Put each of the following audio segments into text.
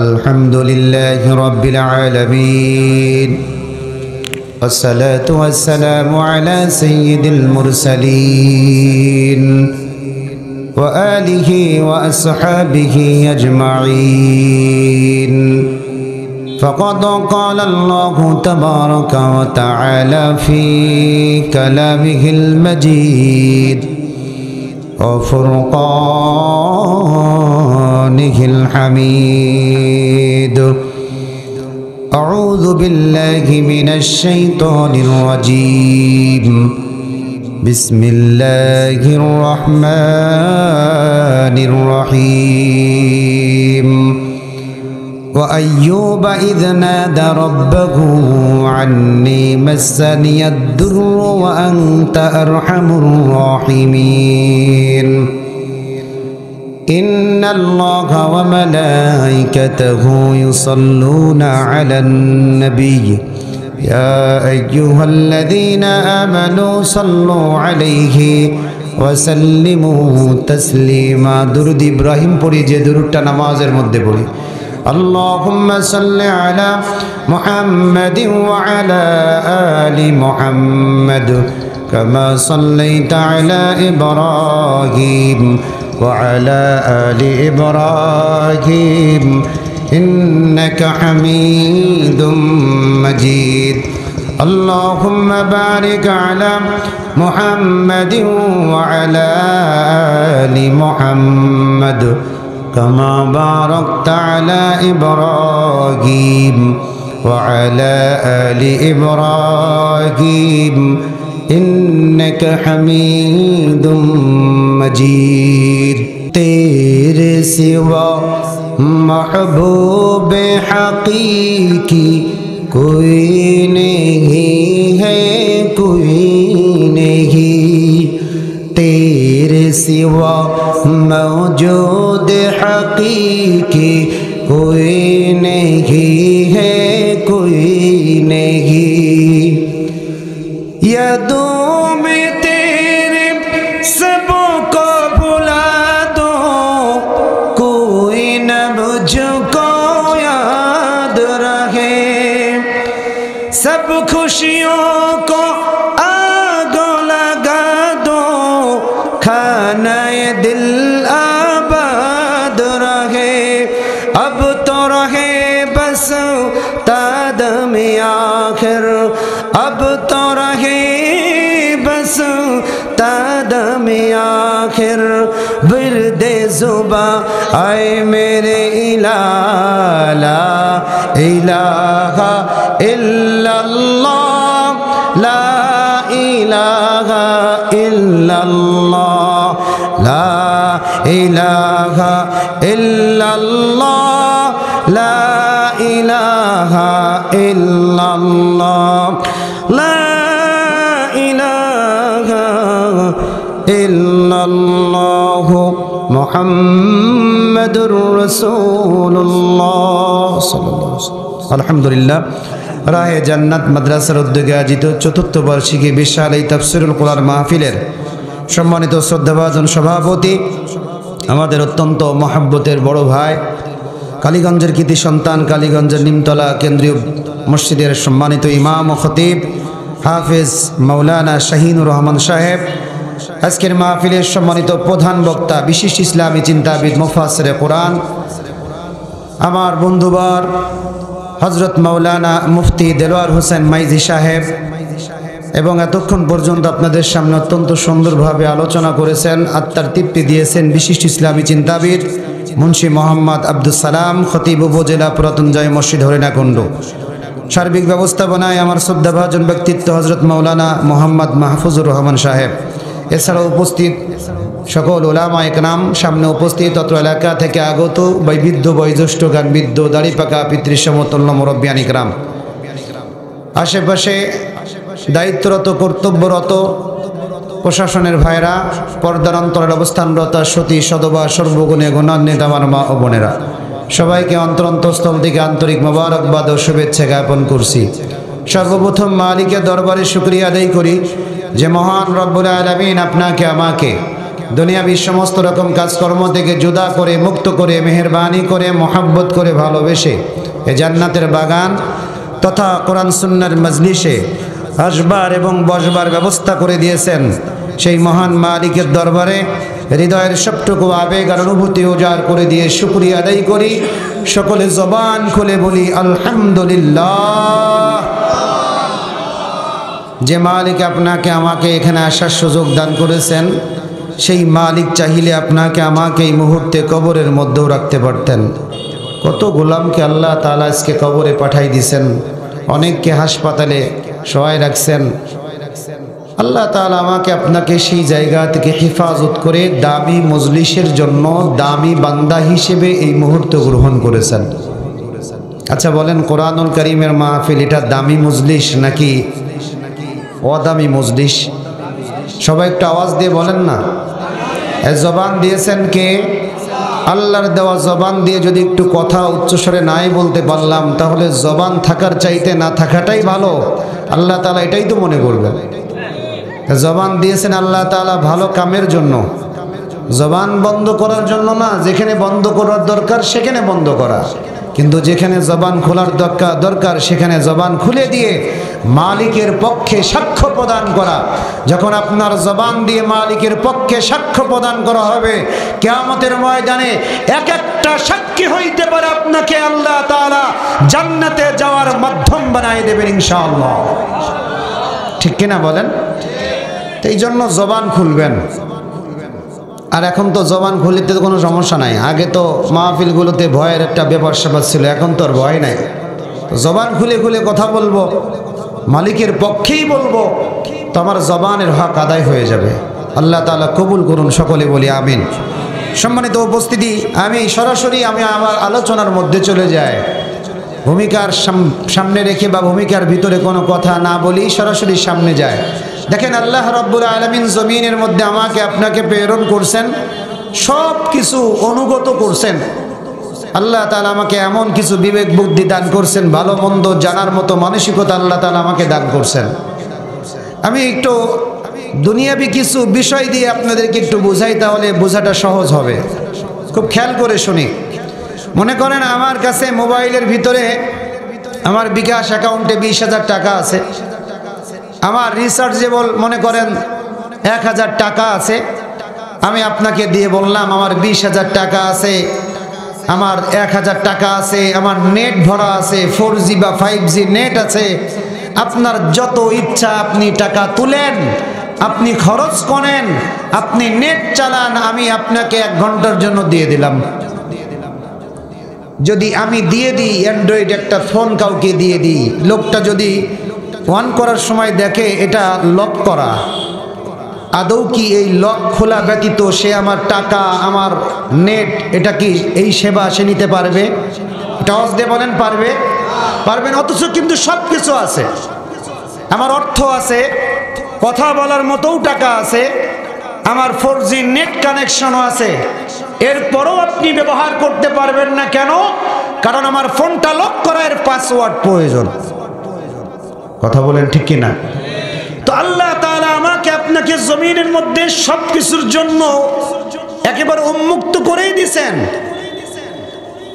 আলহামদুলিল্লাহ রাব্বিল আলামিন والصلاة والسلام على سيد المرسلين وآله وأصحابه أجمعين فقد قال الله تبارك وتعالى في كلامه المجيد وفرقانه الحميد أعوذ بالله من الشيطان الرجيم بسم الله الرحمن الرحيم وأيوب إذ نادى ربه عني مسني الضر وأنت أرحم الراحمين إن الله وملائكته يصلون على النبي يا أيها الذين آمنوا صلوا عليه وسلموا تسليما درود إبراهيم পড়ি যে দুরুদটা নামাজের মধ্যে পড়ি اللهم صل على محمد وعلى آل محمد كما صليت على إبراهيم وعلى آل إبراهيم إنك حميد مجيد اللهم بارك على محمد وعلى آل محمد كما باركت على إبراهيم وعلى آل إبراهيم إنك حميد مجيد तेरे सिवा महबूब हकीकी कोई नहीं है कोई नहीं तेरे सिवा मौजूद हकीकी कोई नहीं है कोई नहीं यादों में तेरे सबको भुला दो कोई न मुझको याद रहे सब खुशियों को आग लगा दो खाना ये दिल आबाद रहे अब तो रहे बस तादम आखिर अब तो रहे बस तादम आखिर बिरदे जुबा आए मेरे इलाहा इलाहा इल्लल्लाह ला इलाहा इल्लल्लाह ला इलाहा इल्लल्लाह ला इलाहा इल्लल्लाह ला इलाहा इल्लल्लाह मुहम्मदुर রাসূলুল্লাহ সাল্লাল্লাহু আলাইহি ওয়াসাল্লাম আলহামদুলিল্লাহ রাহে জান্নাত মাদ্রাসার উদ্যোগে আয়োজিত চতুর্থ বার্ষিকী বিশাল এই তাফসীরুল কোরআন মাহফিলের সম্মানিত শ্রদ্ধাভাজন সভাপতি আমাদের অত্যন্ত মহব্বতের বড় ভাই কালীগঞ্জের কৃতি সন্তান কালীগঞ্জের নিমতলা কেন্দ্রীয় মসজিদের সম্মানিত ইমাম ও খতিব হাফেজ মাওলানা শাহিনুর রহমান সাহেব আজকের মাহফিলের সম্মানিত প্রধান বক্তা বিশিষ্ট ইসলামী চিন্তাবিদ মুফাসসিরে কোরআন আমার বন্ধুবর হযরত মাওলানা মুফতি দেলোয়ার হোসেন মাইজি সাহেব এবং এতক্ষণ পর্যন্ত আপনাদের সামনে অত্যন্ত সুন্দরভাবে আলোচনা করেছেন আত্মার তৃপ্তি দিয়েছেন বিশিষ্ট ইসলামী চিন্তাবিদ মুন্সি মোহাম্মদ আব্দুল সালাম খতিব উপজেলা পুরাতন জামে মসজিদ হরিণাকুণ্ড সার্বিক ব্যবস্থাপনায় আমার শ্রদ্ধাভাজন ব্যক্তিত্ব হযরত মাওলানা মোহাম্মদ মাহফুজুর রহমান সাহেব এছাড়াও উপস্থিত সকল ওলামা একরাম সামনে উপস্থিত অত্র এলাকা থেকে আগত বৈবিধ্য বয়োজ্যেষ্ঠ গানবিদ্ধ দাড়িপাকা পিতৃসমতুল্য মুরব্বিয়ান ইকরাম আশেপাশে দায়িত্বরত কর্তব্যরত প্রশাসনের ভাইরা পর্দার অন্তরের অবস্থানরত সতী সদবা সর্বগুণে গুণান্বিত আমার মা ও বোনেরা সবাইকে অন্তরস্থল থেকে আন্তরিক মোবারকবাদ ও শুভেচ্ছা জ্ঞাপন করছি। সর্বপ্রথম মালিকের দরবারে শুকরিয়া আদায় করি যে মহান রব্বুল আলামিন আপনাকে আমাকে দুনিয়াবী সমস্ত রকম কাজকর্ম থেকে জুদা করে, মুক্ত করে, মেহেরবানি করে, মহাব্বত করে, ভালোবেসে এ জান্নাতের বাগান তথা কোরআন সুন্নাহর মজলিসে আসবার এবং বসবার ব্যবস্থা করে দিয়েছেন। সেই মহান মালিকের দরবারে হৃদয়ের সবটুকু আবেগ আর অনুভূতি উজাড় করে দিয়ে শুকরিয়া আদায় করি। সকলে জবান খুলে বলি আলহামদুলিল্লাহ। যে মালিক আপনাকে আমাকে এখানে আসার সুযোগ দান করেছেন, সেই মালিক চাইলে আপনাকে আমাকে এই মুহূর্তে কবরের মধ্যেও রাখতে পারতেন। কত গোলামকে আল্লাহ তাআলা আজকে কবরে পাঠাই দিয়েছেন, অনেককে হাসপাতালে শোয়ায় রাখছেন। আল্লাহ তাআলা আমাকে আপনাকে সেই জায়গা থেকে হেফাজত করে দামি মজলিসের জন্য দামি বান্দা হিসেবে এই মুহূর্ত গ্রহণ করেছেন। আচ্ছা বলেন, কোরআনুল কারীমের মাহফিল এটা দামি মজলিস নাকি অদামি মজলিস? সবাই একটু আওয়াজ দিয়ে বলেন না। এই জবান দিয়েছেন কে? আল্লাহর দেওয়া জবান দিয়ে যদি একটু কথা উচ্চস্বরে নাই বলতে পারলাম, তাহলে জবান থাকার চাইতে না থাকাটাই ভালো। আল্লাহ তাআলা এটাই তো মনে করবেন। জবান দিয়েছেন আল্লাহ তাআলা ভালো কামের জন্য, জবান বন্ধ করার জন্য না। যেখানে বন্ধ করার দরকার সেখানে বন্ধ করা, কিন্তু যেখানে জবান খোলার দরকার সেখানে জবান খুলে দিয়ে মালিকের পক্ষে সাক্ষ্য প্রদান করা। যখন আপনার জবান দিয়ে মালিকের পক্ষে সাক্ষ্য প্রদান করা হবে, কিয়ামতের ময়দানে এক একটা সাক্ষী হইতে পারে আপনাকে আল্লাহ তাআলা জান্নাতে যাওয়ার মাধ্যম বানাই দেবেন ইনশাআল্লাহ। ঠিক কিনা বলেন? এই জন্য জবান খুলবেন। আর এখন তো জবান খুলিতে কোনো সমস্যা নাই। আগে তো মাহফিলগুলোতে ভয়ের একটা ব্যাপার স্যাপার ছিল, এখন তো আর ভয় নাই। জবান খুলে খুলে কথা বলবো, মালিকের পক্ষেই বলবো, তো আমার জবানের হক আদায় হয়ে যাবে। আল্লাহ তাআলা কবুল করুন, সকলে বলি আমিন। সম্মানিত উপস্থিতি, আমি সরাসরি আমার আলোচনার মধ্যে চলে যাই। ভূমিকার সামনে রেখে বা ভূমিকার ভিতরে কোনো কথা না বলি, সরাসরি সামনে যায়। দেখেন, আল্লাহ রাব্বুল আলামিন জমিনের মধ্যে আমাকে আপনাকে প্রেরণ করছেন, সব কিছু অনুগত করছেন। আল্লাহ তাআলা আমাকে এমন কিছু বিবেক বুদ্ধি দান করছেন, ভালো মন্দ জানার মতো মানসিকতা আল্লাহ তাআলা আমাকে দান করছেন। আমি একটু দুনিয়াবি কিছু বিষয় দিয়ে আপনাদেরকে একটু বুঝাই, তাহলে বোঝাটা সহজ হবে। খুব খেয়াল করে শুনি। মনে করেন আমার কাছে মোবাইলের ভিতরে আমার বিকাশ অ্যাকাউন্টে 20,000 টাকা আছে, আমার রিচার্জেবল মনে করেন 1,000 টাকা আছে। আমি আপনাকে দিয়ে বললাম আমার 20,000 টাকা আছে, আমার 1,000 টাকা আছে, আমার নেট ভরা আছে, 4G বা 5G নেট আছে। আপনার যত ইচ্ছা আপনি টাকা তুলেন, আপনি খরচ করেন, আপনি নেট চালান, আমি আপনাকে 1 ঘন্টার জন্য দিয়ে দিলাম। যদি আমি দিয়ে দিই অ্যান্ড্রয়েড একটা ফোন কাউকে দিয়ে দিই, লোকটা যদি অন করার সময় দেখে এটা লক করা, আদৌ কি এই লক খোলা ব্যতীত সে আমার টাকা, আমার নেট, এটা কি এই সেবা সে নিতে পারবে? টস দিয়ে বলেন পারবে? পারবেন। অথচ কিন্তু সব কিছু আছে, আমার অর্থ আছে, কথা বলার মতোও টাকা আছে, আমার 4G নেট কানেকশনও আছে, এরপরও আপনি ব্যবহার করতে পারবেন না। কেন? কারণ আমার ফোনটা লক করার পাসওয়ার্ড প্রয়োজন। কথা বলেন ঠিক কিনা? তো আল্লাহ তাআলা আমাকে আপনাকে জমিনের মধ্যে সব কিছুর জন্য একেবারে উন্মুক্ত করেই দিয়েছেন।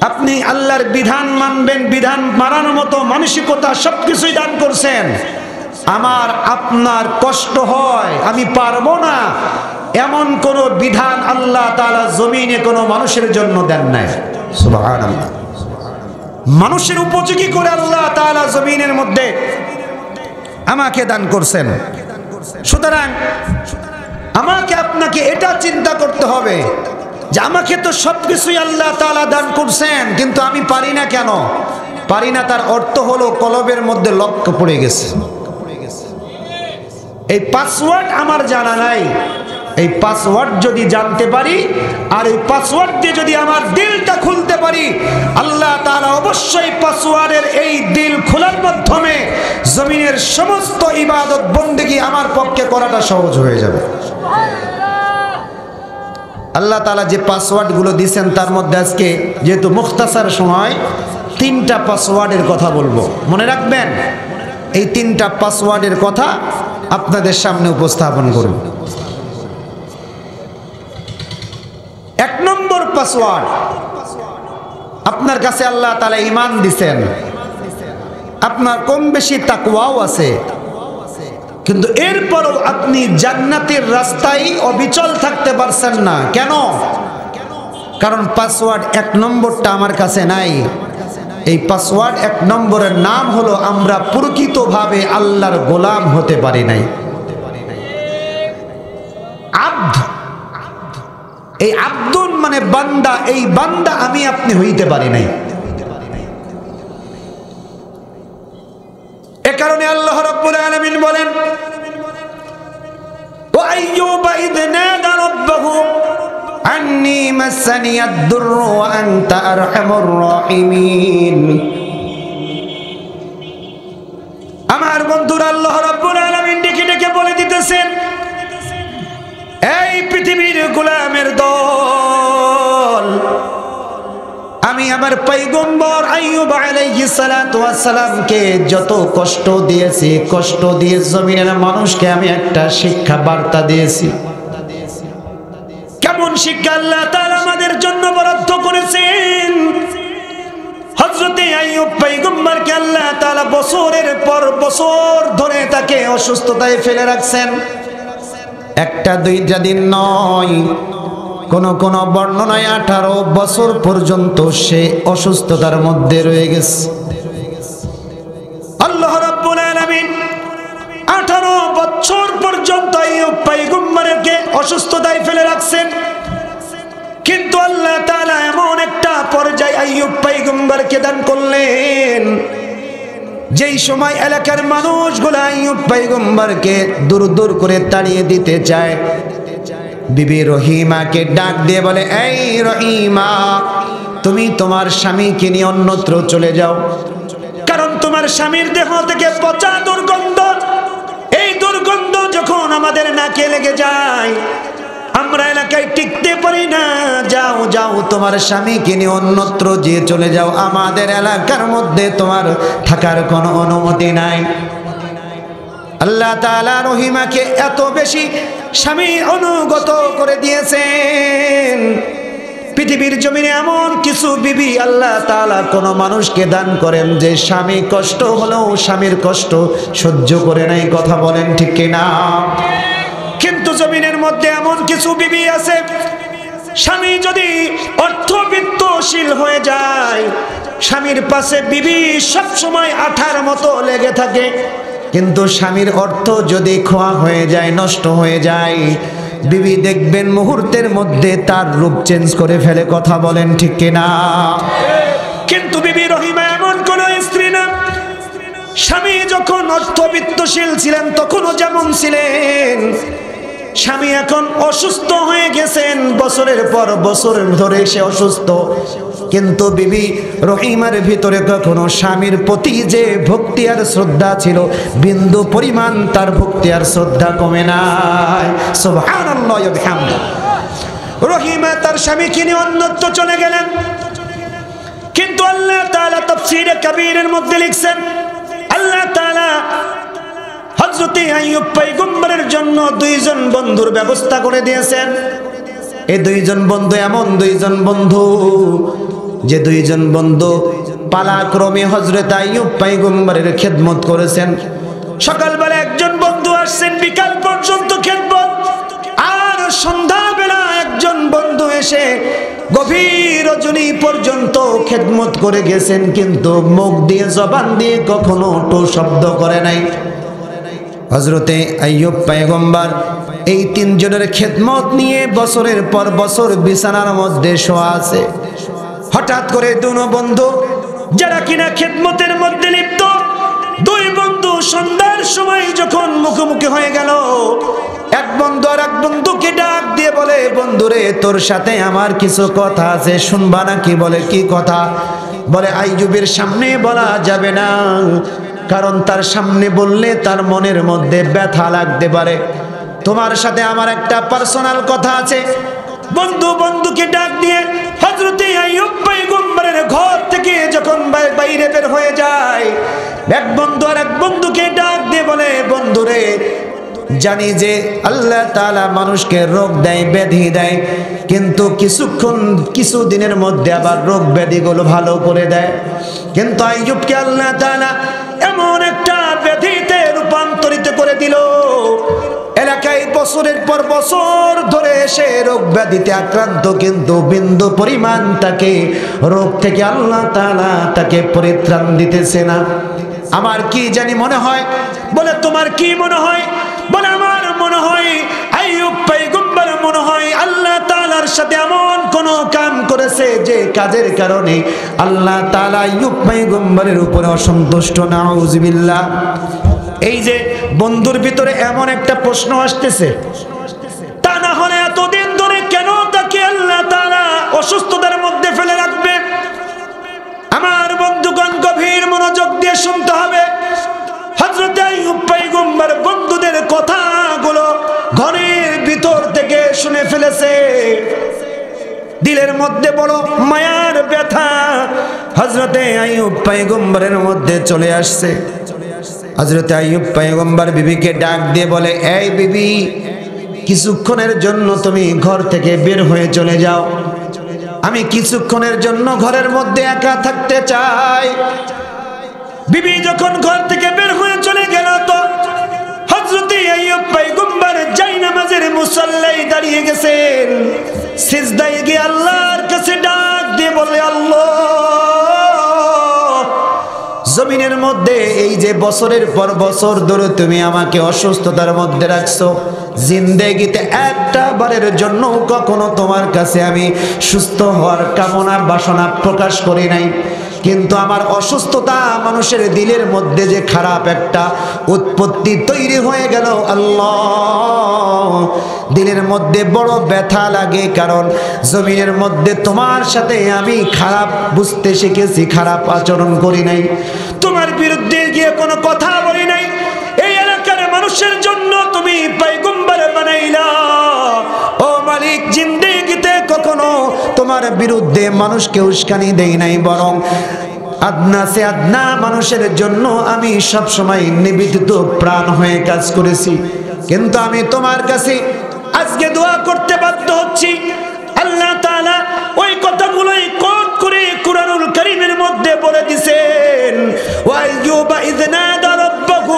আপনি আল্লাহর বিধান মানবেন, বিধান মানার মতো মানসিকতা সবকিছুই দান করছেন। আমার আপনার কষ্ট হয়, আমি পারবো না, এমন কোন বিধান আল্লাহ তাআলা জমিনে কোনো মানুষের জন্য দেন নাই। সুবহানাল্লাহ। মানুষের উপযোগী করে আল্লাহ তাআলা জমিনের মধ্যে আমাকে দান করছেন। সুতরাং আমাকে আপনাকে এটা চিন্তা করতে হবে যে আমাকে তো সবকিছুই আল্লাহ তাআলা দান করছেন, কিন্তু আমি পারি না। কেন পারি না? তার অর্থ হলো কলবের মধ্যে লক পড়ে গেছে। এই পাসওয়ার্ড আমার জানা নাই। এই পাসওয়ার্ড যদি জানতে পারি আর এই পাসওয়ার্ড দিয়ে যদি আমার দিলটা খুলতে পারি, আল্লাহ তাআলা অবশ্যই পাসওয়ার্ডের এই দিল খোলার মাধ্যমে জমিনের সমস্ত ইবাদত বন্দেগী আমার পক্ষে করাটা সহজ হয়ে যাবে। আল্লাহ তাআলা যে পাসওয়ার্ডগুলো দিয়েছেন তার মধ্যে আজকে যেহেতু মুখতাসার সময় 3টা পাসওয়ার্ডের কথা বলবো, মনে রাখবেন। এই 3টা পাসওয়ার্ডের কথা আপনাদের সামনে উপস্থাপন করব। এক নম্বর পাসওয়ার্ড, আপনার কাছে আল্লাহ তাআলা ঈমান দিবেন, আপনার কম বেশি তাকওয়াও আছে, কিন্তু এরপরও আপনি জান্নাতের রাস্তায় অবিচল থাকতে পারছেন না। কেন? কারণ পাসওয়ার্ড এক নম্বরটা আমার কাছে নাই। এই পাসওয়ার্ড এক নম্বরের নাম হলো আমরা প্রকৃতভাবে আল্লাহর গোলাম হতে পারি নাই। আব্দ, এই আব্দুন মানে বান্দা, এই বান্দা আমি আপনি হইতে পারি নাই। এ কারণে আল্লাহ রাব্বুল আলামিন বলেন, ওয়া আইয়ুবা ইয নাদা রাব্বাহু আন্নী মাসানিয়াদ দুররু ওয়া আনতা আরহামুর রাহিমিন। আমার বন্ধুরা, আল্লাহ রাব্বুল আলামিন ডেকে ডেকে বলে দিতেছেন, এই পৃথিবীর গোলামের দল, আমি আমার পয়গম্বর আইয়ুব আলাইহিস সালাতু ওয়াস সালামকে যত কষ্ট দিয়েছি, কষ্ট দিয়ে জমিনের মানুষকে আমি একটা শিক্ষা বার্তা দিয়েছি। কেমন শিক্ষা আল্লাহ তাআলা আমাদের জন্য বরাদ্দ করেছেন? হযরতে আইয়ুব পয়গম্বরকে আল্লাহ তাআলা বছরের পর বছর ধরে তাকে অসুস্থতায় ফেলে রাখছেন। একটা দুইটা দিন নয়, কোন কোন বর্ণনায় 18 বছর পর্যন্ত সে অসুস্থতার মধ্যে রয়ে গেছে। আল্লাহ রাব্বুল আলামিন 18 বছর পর্যন্ত আইয়ুব পয়গম্বরকে অসুস্থতায় ফেলে রাখছেন, কিন্তু আল্লাহ তাআলা এমন একটা পর্যায়ে আইয়ুব পয়গম্বরকে দান করলেন, যেই সময় এলাকার মানুষগুলো আইয়ুব পয়গম্বরকে দূর দূর করে তাড়িয়ে দিতে চায়, বিবি রহিমাকে ডাক দিয়ে বলে, এই রহিমা, তুমি তোমার স্বামীকে নিয়ে অন্যত্র চলে যাও, কারণ তোমার স্বামীর দেহ থেকে পচা দুর্গন্ধ, এই দুর্গন্ধ যখন আমাদের নাকে লেগে যায় আমরা এলাকায় টিকতে পারি না। যাও যাও, তোমার স্বামীকে নিয়ে অন্যত্র যে চলে যাও, আমাদের এলাকার মধ্যে তোমার থাকার কোনো অনুমতি নাই। আল্লাহ তাআলা রহিমাকে এত বেশি স্বামী অনুগত করে দিয়েছেন, পৃথিবীর জমিনে এমন কিছু বিবি আল্লাহ তাআলা কোন মানুষকে দান করেন যে স্বামী কষ্ট হলেও স্বামীর কষ্ট সহ্য করে নাই। কথা বলেন ঠিক কিনা? কিন্তু জমিনের মধ্যে এমন কিছু বিবি আছে, স্বামী যদি অর্থবিত্তশীল হয়ে যায়, স্বামীর পাশে বিবি সব সময় আঠার মতো লেগে থাকে, কিন্তু স্বামীর অর্থ যদি খোয়া হয়ে যায়, নষ্ট হয়ে যায়, বিবি দেখবেন মুহূর্তের মধ্যে তার রূপ চেঞ্জ করে ফেলে। কথা বলেন ঠিক কিনা? কিন্তু বিবি রহিমা এমন কোন স্ত্রী না, স্বামী যখন অর্থবিত্তশীল ছিলেন তখনও যেমন ছিলেন, স্বামী এখন অসুস্থ হয়ে গেছেন, বছরের পর বছর ধরে সে অসুস্থ, কিন্তু বিবি রহিমার ভিতরে কখনো স্বামীর প্রতি যে ভক্তি আর শ্রদ্ধা ছিল, বিন্দু পরিমাণ তার ভক্তি আর শ্রদ্ধা কমে নাই। সুবহানাল্লাহ ওয়া বিহামদিহি। রহিমা তার স্বামীকে নিয়ে অন্যত্র চলে গেলেন, কিন্তু আল্লাহ তাআলা তাফসীরে কাবীরের মধ্যে লিখছেন, আল্লাহ তাআলা হযরতে আইয়ুব পয়গম্বরের জন্য দুইজন বন্ধুর ব্যবস্থা করে দিয়েছেন। এই দুইজন বন্ধু এমন দুইজন বন্ধু যে দুইজন বন্ধু পালাক্রমে হযরত আইয়ুব পয়গম্বরের খেদমত করেছেন। সকালবেলা একজন বন্ধু আসছেন, বিকাল পর্যন্ত খেদমত, আর সন্ধ্যাবেলা একজন বন্ধু এসে গভীর রজনী পর্যন্ত খেদমত করে গেছেন, কিন্তু মুখ দিয়ে জবান দিয়ে কখনো টো শব্দ করে নাই। হযরতে আইয়ুব পয়গম্বর এই তিনজনের খেদমত নিয়ে বছরের পর বছর বিছানার মধ্যে শোয়া আছে। হঠাৎ করে দুনো বন্ধু যারা কিনা খেদমতের মধ্যে লিপ্ত, দুই বন্ধু সন্ধ্যার সময় যখন মুখোমুখি হয়ে গেল, এক বন্ধু আর এক বন্ধুকে ডাক দিয়ে বলে, বন্ধুরে, তোর সাথে আমার কিছু কথা আছে, শুনবা নাকি? বলে, কি কথা? বলে, আইয়ুবের সামনে বলা যাবে না, কারণ তার সামনে বললে তার মনের মধ্যে ব্যথা লাগতে পারে। তোমার সাথে আমার একটা পার্সোনাল কথা আছে। বন্ধু বন্ধুকে ডাক দিয়ে হযরতে আইয়ুব পয়গম্বরের ঘর থেকে যখন বাইরে বের হয়ে যায়, এক বন্ধু আর এক বন্ধুকে ডাক দিয়ে বলে, বন্ধুরে, জানি যে আল্লাহ তাআলা মানুষকে রোগ দেয়, ব্যাধি দেয়, কিন্তু কিছুদিনের মধ্যে আবার রোগ ব্যাধিগুলো ভালো করে দেয়। কিন্তু আইয়ুবকে আল্লাহ তাআলা এমন একটা ব্যাধিতে রূপান্তরিত করে দিল, এলাকায় বছরের পর বছর ধরে এসে রোগ ব্যাধিতে আক্রান্ত, কিন্তু বিন্দু পরিমাণ তাকে রোগ থেকে আল্লাহ তাআলা তাকে পরিত্রাণ দিতেছে না। আমার কি জানি মনে হয়, বলে তোমার কি মনে হয়? বলে আমার মনে হয় আইয়ুব পয়গম্বর মনে হয় আল্লাহ তাআলার সাথে এমন কোন কাম করেছে যে কাজের কারণে আল্লাহ তাআলা আইয়ুব পয়গম্বরের উপরে অসন্তুষ্ট। নাউযুবিল্লাহ। এই যে বন্ধুর ভিতরে এমন একটা প্রশ্ন আসতেছে, তা না হলে এতদিন ধরে কেন তাকে আল্লাহ তাআলা অসুস্থতার মধ্যে ফেলে রাখবে? আমার বন্ধুগণ গভীর মনোযোগ দিয়ে শুনতে হবে। হযরত আইয়ুব পয়গম্বর বন্ধুদের কথাগুলো ঘরের ভিতর থেকে শুনে ফেলেছে। দিলের মধ্যে বড় মায়ার ব্যথা হযরত আইয়ুব পয়গম্বরের মধ্যে চলে আসছে। হযরত আইয়ুব পয়গম্বর বিবিকে ডাক দিয়ে বলে, এই বিবি, কিছুক্ষণের জন্য তুমি ঘর থেকে বের হয়ে চলে যাও, আমি কিছুক্ষণের জন্য ঘরের মধ্যে একা থাকতে চাই। বিবি যখন ঘর থেকে বের হয়ে চলে গেল, তো হযরত আইয়ুব পয়গম্বর জায়নামাজের মুসল্লায় দাঁড়িয়ে গেছেন। সিজদায় গিয়ে আল্লাহর কাছে ডাক দিয়ে বলে, আল্লাহ, জমিনের মধ্যে এই যে বছরের পর বছর ধরে তুমি আমাকে অসুস্থতার মধ্যে রাখছো, জিন্দেগিতে একটা বারের জন্য কখনো তোমার কাছে আমি সুস্থ হওয়ার কামনা বাসনা প্রকাশ করি নাই, কিন্তু আমার অসুস্থতা মানুষের দিলের মধ্যে যে খারাপ একটা উৎপত্তি তৈরি হয়ে গেল আল্লাহ, দিলের মধ্যে বড় ব্যথা লাগে, কারণ জমিনের মধ্যে তোমার সাথে আমি খারাপ বুঝতে শিখেছি, খারাপ আচরণ করি নাই, তোমার বিরুদ্ধে গিয়ে কোনো কথা বলি নাই। এই এলাকার মানুষের জন্য তুমি পয়গম্বর বানাইলা, ও মালিক, জিন্দেগিতে কখনো তোমার বিরুদ্ধে মানুষকে উস্কানি দেই নাই, বরং আদনা সে আদনা মানুষের জন্য আমি সব সময় নিবেদিত প্রাণ হয়ে কাজ করেছি, কিন্তু আমি তোমার কাছে আজকে দোয়া করতে বাধ্য হচ্ছি। আল্লাহ তাআলা ওই কথাগুলোই কোট করে কুরআনুল কারীমের মধ্যে বলে দিয়েছেন, ওয়া আইয়ুবা ইয নাদা রাব্বাহু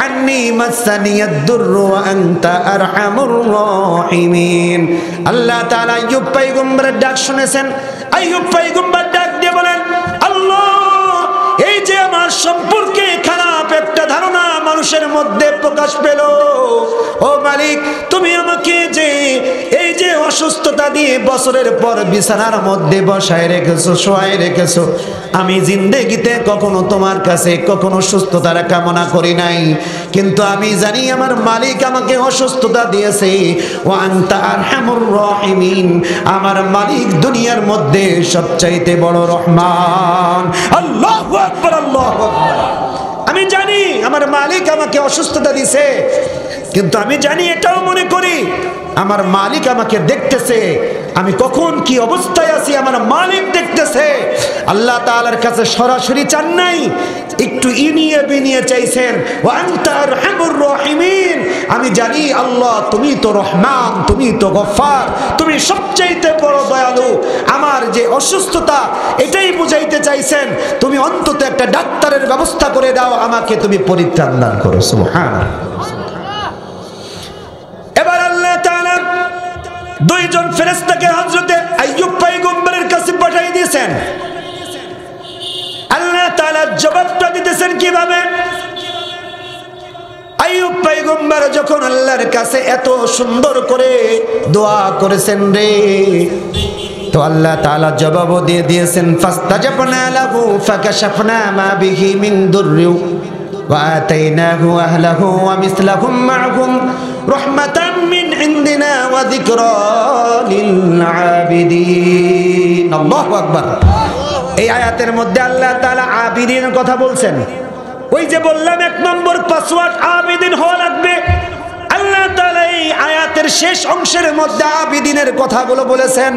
আন্নী মাসানিয়াদ দুররু ওয়া আনতা আরহামুর রাহিমিন। আল্লাহ তাআলা আইয়ুব পয়গম্বরের ডাক শুনেছেন। আইয়ুব পয়গম্বর ডাক দিয়ে বলেন, আল্লাহ, এই যে আমার সম্পর্কে খারাপ একটা ধারণা মানুষের মধ্যে প্রকাশ পেল, ও মালিক, তুমি আমাকে যে এই যে অসুস্থতা দিয়ে বছরের পর বিছানার মধ্যে বসায় রেখেছো, শোয়ায় রেখেছো, আমি জিন্দেগিতে কখনো তোমার কাছে কখনো সুস্থতার কামনা করি নাই, কিন্তু আমি জানি আমার মালিক আমাকে অসুস্থতা দিয়েছে। ওয়া আনতা আরহামুর রাহিমিন, আমার মালিক দুনিয়ার মধ্যে সবচাইতে বড় রহমান। আল্লাহু আকবার, আল্লাহু আকবার। আমি জানি আমার মালিক আমাকে অসুস্থতা দিয়েছে, কিন্তু আমি জানি, এটাও মনে করি আমার মালিক আমাকে দেখতেছে, আমি কখন কি অবস্থায় আছি আমার মালিক দেখতেছে। আল্লাহ তাআলার কাছে সরাসরি চান নাই, একটু ইনিয়ে বিনিয়ে চাইছেন। ওয়া আনতা আরহামুর রাহিমিন, আমি জানি আল্লাহ তুমি তো রহমান, তুমি তো গফফার, তুমি সবচাইতে বড় দয়ালু। আমার যে অসুস্থতা এটাই বুঝাইতে চাইছেন, তুমি অন্তত একটা ডাক্তারের ব্যবস্থা করে দাও, আমাকে তুমি পরিত্রাণ দান করো। সুবহানাল্লাহ। এবার আল্লাহ তাআলা দুইজন ফেরেশতাকে হযরত আইয়ুব পয়গম্বরের কাছে পাঠিয়ে দিয়েছেন। আল্লাহ তাআলা জবাবটা দিতেছেন কিভাবে? আইয়ুব পয়গম্বর যখন আল্লাহর কাছে এত সুন্দর করে দোয়া করেছেন রে, তো আল্লাহ তাআলা জবাবও দিয়ে দিয়েছেন, ফাস্তাজাবনা লাহু ফাকাশাফনা মা বিহি মিন দুররি ওয়া আতাইনাহু আহলাহু ওয়া মিসলাহুম মা'হুম রাহমাতাম মিন ইনদিনা ওয়া যিকরা লিল আবিদিন। আল্লাহু আকবার। এই আয়াতের মধ্যে আল্লাহ তাআলা আবিদিনের কথা বলছেন। ওই যে বললাম 1 নম্বর পাসওয়ার্ড আবিদিন হওয়া লাগবে। আল্লাহ তাআলা এই আয়াতের শেষ অংশের মধ্যে আবিদিনের কথাগুলো বলেছেন।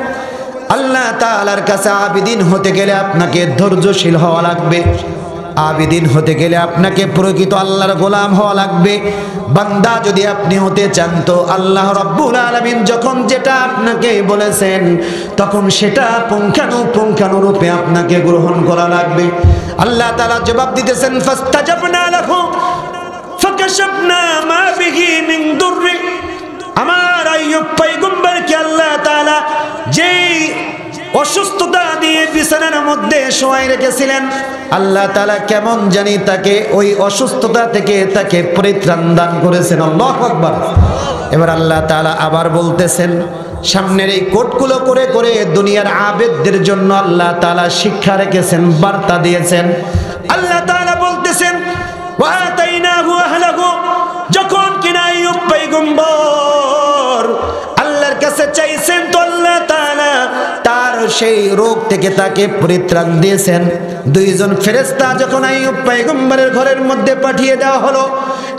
আল্লাহ তাআলার কাছে আবিদিন হতে গেলে আপনাকে ধৈর্যশীল হওয়া লাগবে। আবিদিন হতে গেলে আপনাকে প্রকৃত আল্লাহর গোলাম হওয়া লাগবে। বান্দা যদি আপনি হতে চান তো আল্লাহ রাব্বুল আলামিন যখন যেটা আপনাকে বলেছেন তখন সেটা পুঙ্খানুপুঙ্খানুরূপে আপনাকে গ্রহণ করা লাগবে। আল্লাহ তাআলা জবাব দিতেছেন ফাস্তাজাবনা লাহু ফাকাশাফনা মা বিহি মিন দুররি। আমার আইয়ুব পয়গম্বরকে আল্লাহ তাআলা যেই অসুস্থতা দিয়ে বিছানার মধ্যে শোয়াই রেখেছিলেন, আল্লাহ তাআলা কেমন জানি তাকে ওই অসুস্থতা থেকে তাকে পরিত্রাণ দান করেছেন। আল্লাহু আকবার। এবার আল্লাহ তাআলা আবার বলতেছেন, সামনের এই কোটগুলো করে করে দুনিয়ার আবেদদের জন্য আল্লাহ তাআলা শিক্ষা রেখেছেন, বার্তা দিয়েছেন। আল্লাহ তাআলা বলতেছেন ওয়া আতাইনাহু আহলাহু, যখন কিনা আইয়ুব পয়গম্বর আল্লাহর কাছে চাইছেন তো আল্লাহ তাআলা তার সেই রোগ থেকে তাকে পরিত্রাণ দিয়েছেন। দুইজন ফেরেশতা যখন আইয়ুব পয়গম্বরের ঘরের মধ্যে পাঠিয়ে দেওয়া হলো,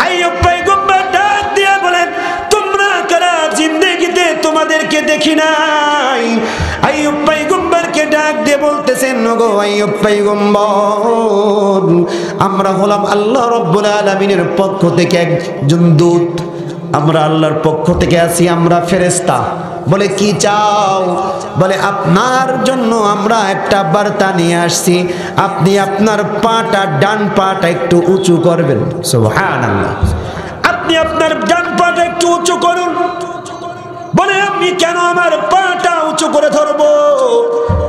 আইয়ুব পয়গম্বর ডাক দিয়ে বলেন, তোমরা কারা জিন্দেগিতে তোমাদেরকে দেখি নাই। আইয়ুব পয়গম্বরকে ডাক দিয়ে বলতেছেন, ওগো আইয়ুব পয়গম্বর, আমরা হলাম আল্লাহ রাব্বুল আলামিনের পক্ষ থেকে একজন দূত, আমরা আল্লাহর পক্ষ থেকে আছি, আমরা ফেরেশতা। বলে কি চাও? বলে আপনার জন্য আমরা একটা বার্তা নিয়ে আসছি, আপনি আপনার পাটা ডান পাটা একটু উঁচু করবেন। সুবহানাল্লাহ। আপনি আপনার ডান পাটা একটু উঁচু করুন। বলে আমি কেন আমার পাটা উঁচু করে ধরবো?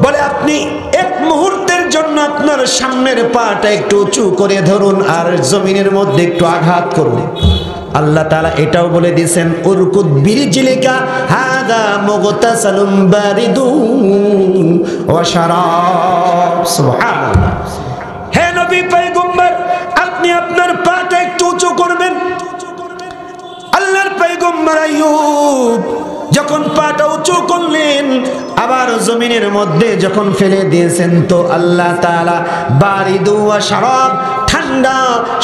বলে আপনি এক মুহূর্তের জন্য আপনার সামনের পাটা একটু উঁচু করে ধরুন আর জমিনের মধ্যে একটু আঘাত করুন। আল্লাহ তাআলা এটাও বলে দিয়েছেন, উরকুদ বিরিজলিকা হাদা মুগতাসালুম বারিদুন ওয়া শারাব। সুবহানাল্লাহ। হে নবী পয়গম্বর, আপনি আপনার পাটা একটু উঁচু করবেন। আল্লাহর পয়গম্বর আইয়ুব যখন পাটা উঁচু করলেন, আবার জমিনের মধ্যে যখন ফেলে দিয়েছেন তো আল্লাহ তাআলা বারিদু ওয়া শারাব, ঠান্ডা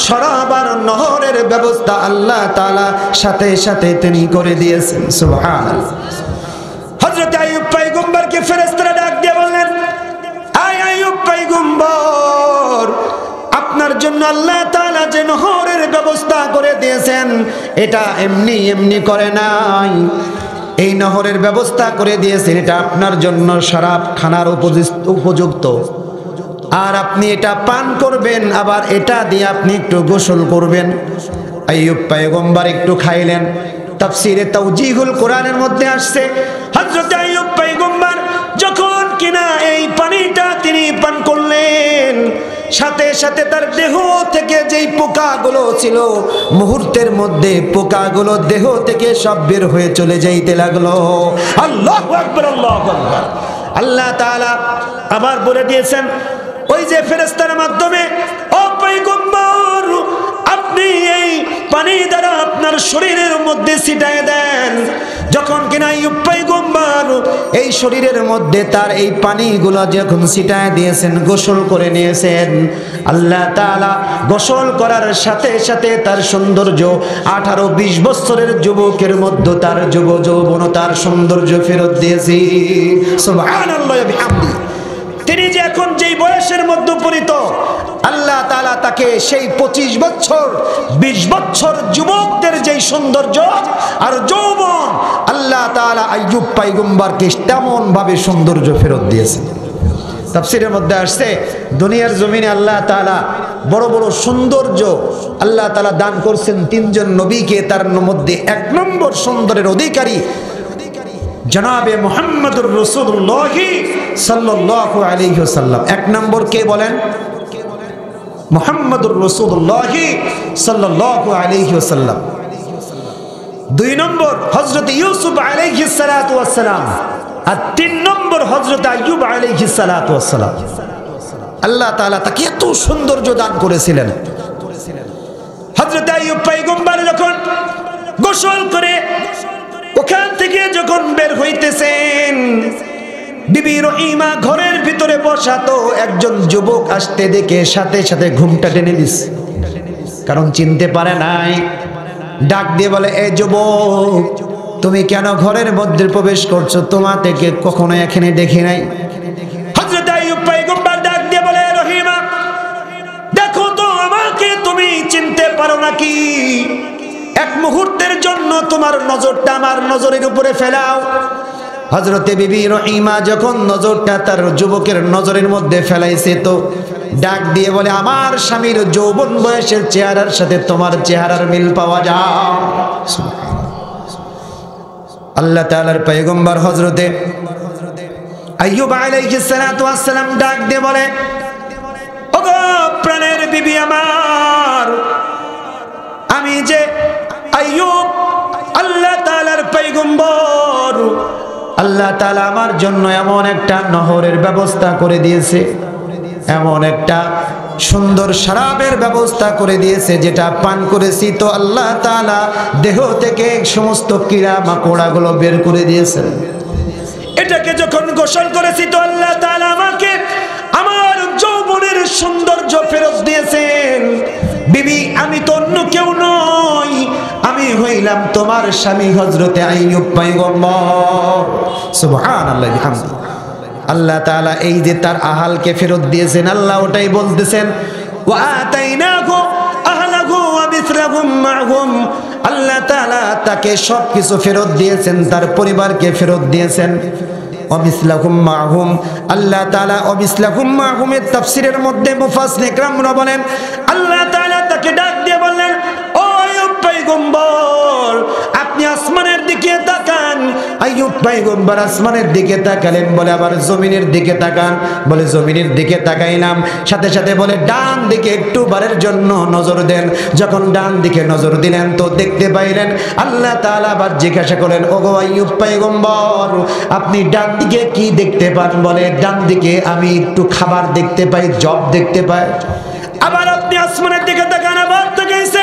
শরাব আর নহরের ব্যবস্থা আল্লাহ তাআলা সাথে সাথে তিনি করে দিয়েছেন। সুবহানাল্লাহ। হযরত আইয়ুব পয়গম্বরকে ফেরেশতারা ডাক দিয়ে বললেন, আয় আইয়ুব পয়গম্বর, আপনার জন্য আল্লাহ তাআলা যে নহরের ব্যবস্থা করে দিয়েছেন এটা এমনি এমনি করে নাই। এই নহরের ব্যবস্থা করে দিয়েছেন, এটা আপনার জন্য শরাব খানার উপযুক্ত, আর আপনি এটা পান করবেন, আবার এটা দিয়ে আপনি একটু গোসল করবেন। আইয়ুব পয়গম্বর একটু খাইলেন। তাফসীরে তাওজীহুল কোরআনের মধ্যে আসছে, হযরত আইয়ুব পয়গম্বর যখন কিনা এই পানিটা তিনি পান করলেন, সাথে সাথে তার দেহ থেকে যেই পোকাগুলো ছিল মুহূর্তের মধ্যে পোকাগুলো দেহ থেকে সব বের হয়ে চলে যাইতে লাগলো। আল্লাহু আকবার, আল্লাহু আকবার। আল্লাহ তাআলা আবার বলে দিয়েছেন ওই যে ফেরেশতার মাধ্যমে, ও পয়গম্বর, আপনি এই পানি দ্বারা আপনার শরীরের মধ্যে ছিটায় দেন। যখন কিনা আইয়ুব পয়গম্বর এই শরীরের মধ্যে তার এই পানিগুলো যখন ছিটায় দিয়েছেন, গোসল করে নিয়েছেন, আল্লাহ তাআলা গোসল করার সাথে সাথে তার সৌন্দর্য 18-20 বছরের যুবকের মধ্যে তার যৌবন তার সৌন্দর্য ফেরত দিয়েছে। সুবহানাল্লাহ ওয়া বিহামদি। তিনি যে এখন যেই বয়সের মধ্যে উপনীত, আল্লাহ তাআলা তাকে সেই 25 বছর 20 বছর যুবকদের যেই সৌন্দর্য আর যৌবন আল্লাহ তাআলা আইয়ুব পয়গম্বরকে তেমন ভাবে সৌন্দর্য ফেরত দিয়েছেন। তাফসীরের মধ্যে আসছে, দুনিয়ার জমিনে আল্লাহ তাআলা বড় বড় সৌন্দর্য আল্লাহ তাআলা দান করছেন 3 জন নবীকে। তার মধ্যে 1 নম্বর সুন্দরের অধিকারী জনাবে মুহাম্মদুর রাসূলুল্লাহ সাল্লাল্লাহু আলাইহি ওয়াসাল্লাম। 1 নম্বর কে বলেন? মুহাম্মদুর রাসূলুল্লাহ সাল্লাল্লাহু আলাইহি ওয়াসাল্লাম। 2 নম্বর হযরত ইউসুফ আলাইহিস সালাতু ওয়াস সালাম। আর 3 নম্বর হযরত আইয়ুব আলাইহিস সালাতু ওয়াস সালাম। আল্লাহ তাআলা তাকে এত সৌন্দর্য দান করেছিলেন। হযরত আইয়ুব পয়গম্বর যখন গোসল করে ওখান থেকে যখন বের হইতেছেন, বিবি রহিমা ঘরের ভিতরে বসা, তো একজন যুবক আসতে দেখে সাথে সাথে ঘুমটা টেনে দিস, কারণ চিনতে পারে নাই। ডাক দিয়ে বলে, এ যুবক, তুমি কেন ঘরের মধ্যে প্রবেশ করছো? তোমাকে কখনো এখানে দেখি নাই। হযরত আইয়ুব পয়গম্বর ডাক দিয়ে বলে, রহিমা, দেখো নাকি এক মুহূর্তের জন্য তোমার নজরটা আমার নজরের উপরে ফেলাও। হযরতে বিবি রহিমা যখন নজরটা তার যুবকের নজরের মধ্যে ফেলাইছে তো ডাক দিয়ে বলে, আমার স্বামীর যৌবন বয়সের চেহারার সাথে তোমার চেহারার মিল পাওয়া যায়। আল্লাহ তাআলার পয়গম্বর হযরতে আইয়ুব আলাইহিস সালাতু ওয়াস সালাম ডাক দিয়ে বলে, ওগো প্রাণের বিবি আমার, আমি যে আইয়ুব আল্লাহ তাআলার পয়গম্বর, আল্লাহ তাআলা আমার জন্য এমন একটা নহরের ব্যবস্থা করে দিয়েছে, এমন একটা সুন্দর শরাবের ব্যবস্থা করে দিয়েছে যেটা পান করেছি তো আল্লাহ তাআলা দেহ থেকে সমস্ত কীড়া মাকড়াগুলো বের করে দিয়েছেন। এটাকে যখন গোসল করেছি তো আল্লাহ তাআলা আমাকে আমার যৌবনের সৌন্দর্য ফেরত দিয়েছেন। বিবি, আমি তো অন্য কেউ নই, আমি হইলাম তোমার স্বামী হযরতে আইয়ুব পয়গম্বর। সুবহানাল্লাহ বিহামদি। আল্লাহ তাআলা এই যে তার আহালকে ফেরত দিয়েছেন, আল্লাহ ওটাই বলতেছেন, ওয়া আতাইনাহু আহলাহু ওয়া মিসলাহুম মা'হুম। আল্লাহ তাআলা তাকে সবকিছু ফেরত দিয়েছেন, তার পরিবারকে ফেরত দিয়েছেন। ওয়া মিসলাহুম মা'হুম, আল্লাহ তাআলা ওয়া মিসলাহুম মা'হুম এর তাফসীরের মধ্যে মুফাসসিরিন ইকরামরা বলেন, আল্লাহ তাআলা তাকে ডাক দিয়ে বললেন, ও আইয়ুব পয়গম্বর, আপনি আসমানের দিকে তাকান। আইয়ুব পয়গম্বর আসমানের দিকে তাকালেন, বলে আবার জমিনের দিকে তাকান, বলে জমিনের দিকে তাকাইলাম। সাথে সাথে বলে ডান দিকে একটু বারের জন্য নজর দেন। যখন ডান দিকে নজর দিলেন তো দেখতে পাইলেন আল্লাহ তাআলা আবার জিজ্ঞাসা করেন, ওগো আইয়ুব পয়গম্বর, আপনি ডান দিকে কি দেখতে পান? বলে ডান দিকে আমি একটু খাবার দেখতে পাই, জব দেখতে পাই। আবার আপনি আসমানের দিকে তাকান, আবার তাকাইছে